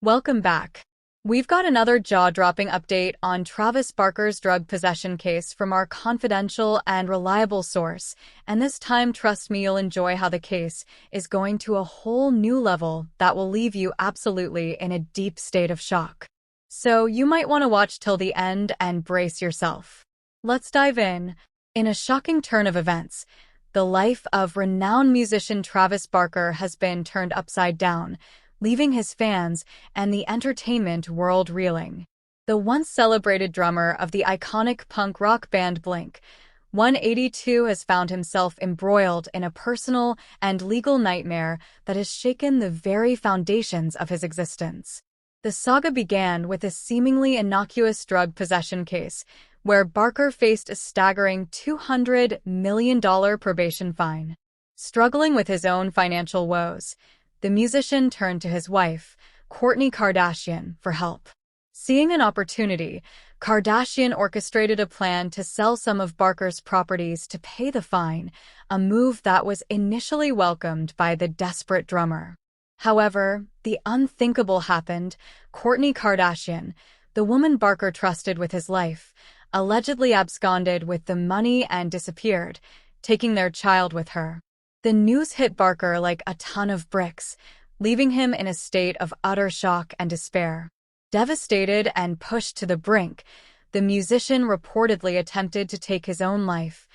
Welcome back. We've got another jaw-dropping update on Travis Barker's drug possession case from our confidential and reliable source, and this time, trust me, you'll enjoy how the case is going to a whole new level that will leave you absolutely in a deep state of shock. So you might want to watch till the end and brace yourself. Let's dive in. In a shocking turn of events, the life of renowned musician Travis Barker has been turned upside down, leaving his fans and the entertainment world reeling. The once celebrated drummer of the iconic punk rock band Blink-182 has found himself embroiled in a personal and legal nightmare that has shaken the very foundations of his existence. The saga began with a seemingly innocuous drug possession case, where Barker faced a staggering $200 million probation fine. Struggling with his own financial woes, the musician turned to his wife, Kourtney Kardashian, for help. Seeing an opportunity, Kardashian orchestrated a plan to sell some of Barker's properties to pay the fine, a move that was initially welcomed by the desperate drummer. However, the unthinkable happened. Kourtney Kardashian, the woman Barker trusted with his life, allegedly absconded with the money and disappeared, taking their child with her. The news hit Barker like a ton of bricks, leaving him in a state of utter shock and despair. Devastated and pushed to the brink, the musician reportedly attempted to take his own life,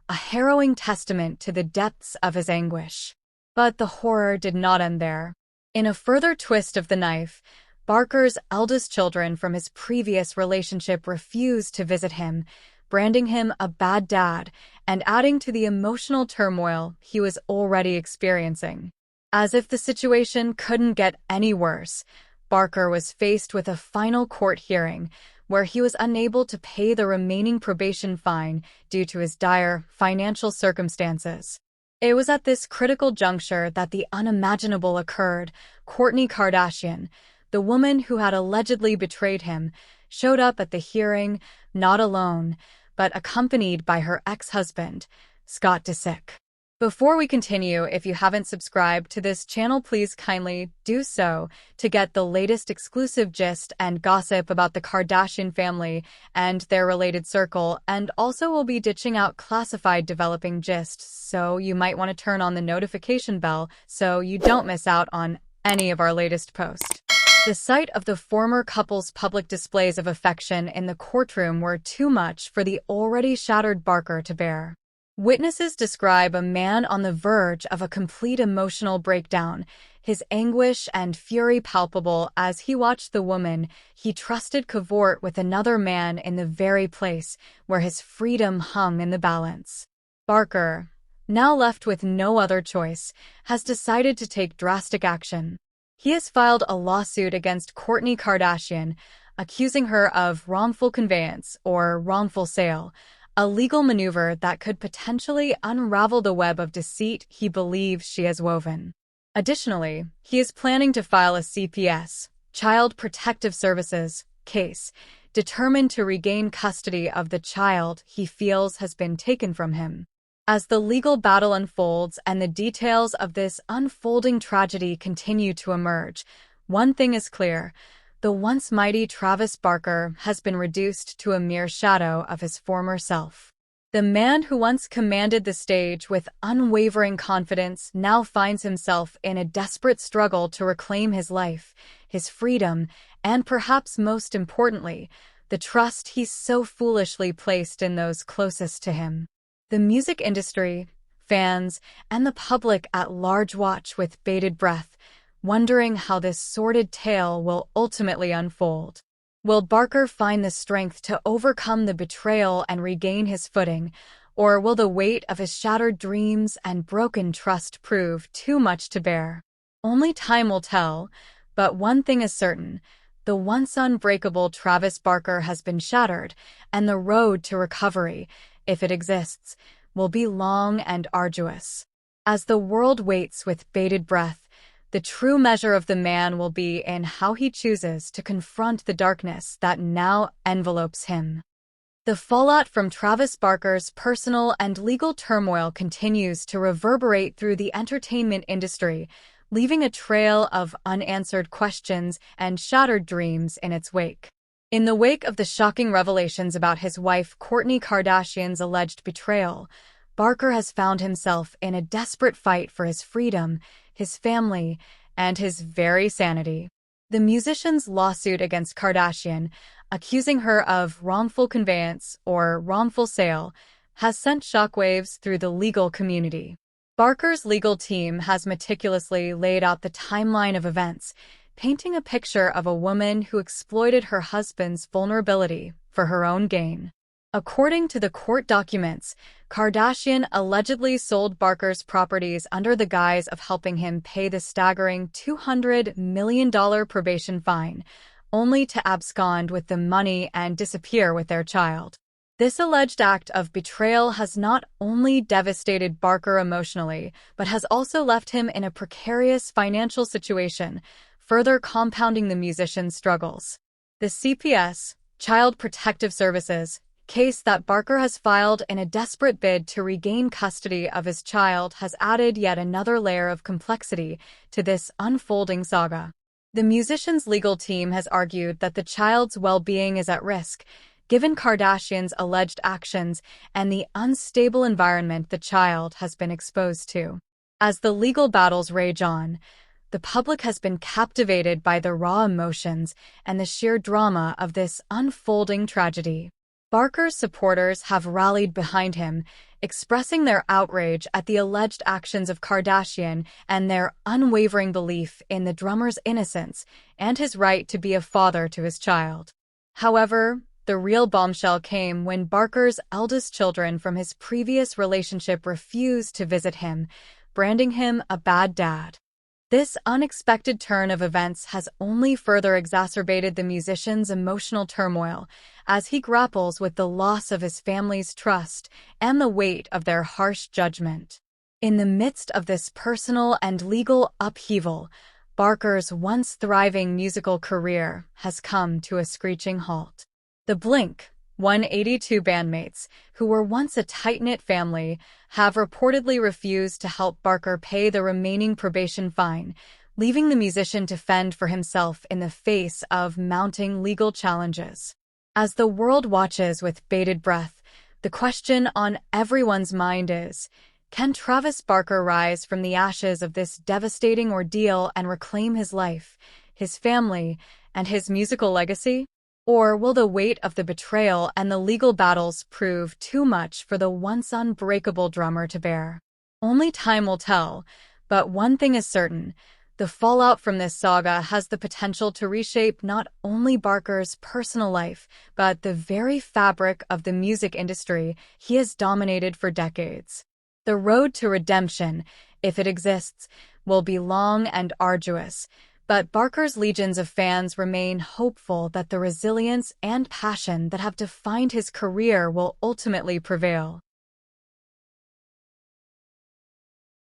a harrowing testament to the depths of his anguish. But the horror did not end there. In a further twist of the knife, Barker's eldest children from his previous relationship refused to visit him, branding him a bad dad and adding to the emotional turmoil he was already experiencing. As if the situation couldn't get any worse, Barker was faced with a final court hearing where he was unable to pay the remaining probation fine due to his dire financial circumstances. It was at this critical juncture that the unimaginable occurred. Kourtney Kardashian, the woman who had allegedly betrayed him, showed up at the hearing, not alone, but accompanied by her ex-husband, Scott Disick. Before we continue, if you haven't subscribed to this channel, please kindly do so to get the latest exclusive gist and gossip about the Kardashian family and their related circle, and also we'll be ditching out classified developing gist, so you might want to turn on the notification bell so you don't miss out on any of our latest posts. The sight of the former couple's public displays of affection in the courtroom were too much for the already shattered Barker to bear. Witnesses describe a man on the verge of a complete emotional breakdown, his anguish and fury palpable as he watched the woman he trusted cavort with another man in the very place where his freedom hung in the balance. Barker, now left with no other choice, has decided to take drastic action. He has filed a lawsuit against Kourtney Kardashian, accusing her of wrongful conveyance or wrongful sale, a legal maneuver that could potentially unravel the web of deceit he believes she has woven. Additionally, he is planning to file a CPS, Child Protective Services, case, determined to regain custody of the child he feels has been taken from him. As the legal battle unfolds and the details of this unfolding tragedy continue to emerge, one thing is clear: the once mighty Travis Barker has been reduced to a mere shadow of his former self. The man who once commanded the stage with unwavering confidence now finds himself in a desperate struggle to reclaim his life, his freedom, and perhaps most importantly, the trust he so foolishly placed in those closest to him. The music industry, fans, and the public at large watch with bated breath, wondering how this sordid tale will ultimately unfold. Will Barker find the strength to overcome the betrayal and regain his footing, or will the weight of his shattered dreams and broken trust prove too much to bear? Only time will tell, but one thing is certain: the once unbreakable Travis Barker has been shattered, and the road to recovery, if it exists, will be long and arduous. As the world waits with bated breath, the true measure of the man will be in how he chooses to confront the darkness that now envelopes him. The fallout from Travis Barker's personal and legal turmoil continues to reverberate through the entertainment industry, leaving a trail of unanswered questions and shattered dreams in its wake. In the wake of the shocking revelations about his wife Kourtney Kardashian's alleged betrayal, Barker has found himself in a desperate fight for his freedom, his family, and his very sanity. The musician's lawsuit against Kardashian, accusing her of wrongful conveyance or wrongful sale, has sent shockwaves through the legal community. Barker's legal team has meticulously laid out the timeline of events, painting a picture of a woman who exploited her husband's vulnerability for her own gain. According to the court documents, Kardashian allegedly sold Barker's properties under the guise of helping him pay the staggering $200 million probation fine, only to abscond with the money and disappear with their child. This alleged act of betrayal has not only devastated Barker emotionally, but has also left him in a precarious financial situation, further compounding the musician's struggles. The CPS, Child Protective Services, case that Barker has filed in a desperate bid to regain custody of his child has added yet another layer of complexity to this unfolding saga. The musician's legal team has argued that the child's well-being is at risk, given Kardashian's alleged actions and the unstable environment the child has been exposed to. As the legal battles rage on, the public has been captivated by the raw emotions and the sheer drama of this unfolding tragedy. Barker's supporters have rallied behind him, expressing their outrage at the alleged actions of Kardashian and their unwavering belief in the drummer's innocence and his right to be a father to his child. However, the real bombshell came when Barker's eldest children from his previous relationship refused to visit him, branding him a bad dad. This unexpected turn of events has only further exacerbated the musician's emotional turmoil as he grapples with the loss of his family's trust and the weight of their harsh judgment. In the midst of this personal and legal upheaval, Barker's once thriving musical career has come to a screeching halt. The Blink-182 bandmates, who were once a tight-knit family, have reportedly refused to help Barker pay the remaining probation fine, leaving the musician to fend for himself in the face of mounting legal challenges. As the world watches with bated breath, the question on everyone's mind is, can Travis Barker rise from the ashes of this devastating ordeal and reclaim his life, his family, and his musical legacy? Or will the weight of the betrayal and the legal battles prove too much for the once unbreakable drummer to bear? Only time will tell, but one thing is certain: the fallout from this saga has the potential to reshape not only Barker's personal life, but the very fabric of the music industry he has dominated for decades. The road to redemption, if it exists, will be long and arduous, but Barker's legions of fans remain hopeful that the resilience and passion that have defined his career will ultimately prevail.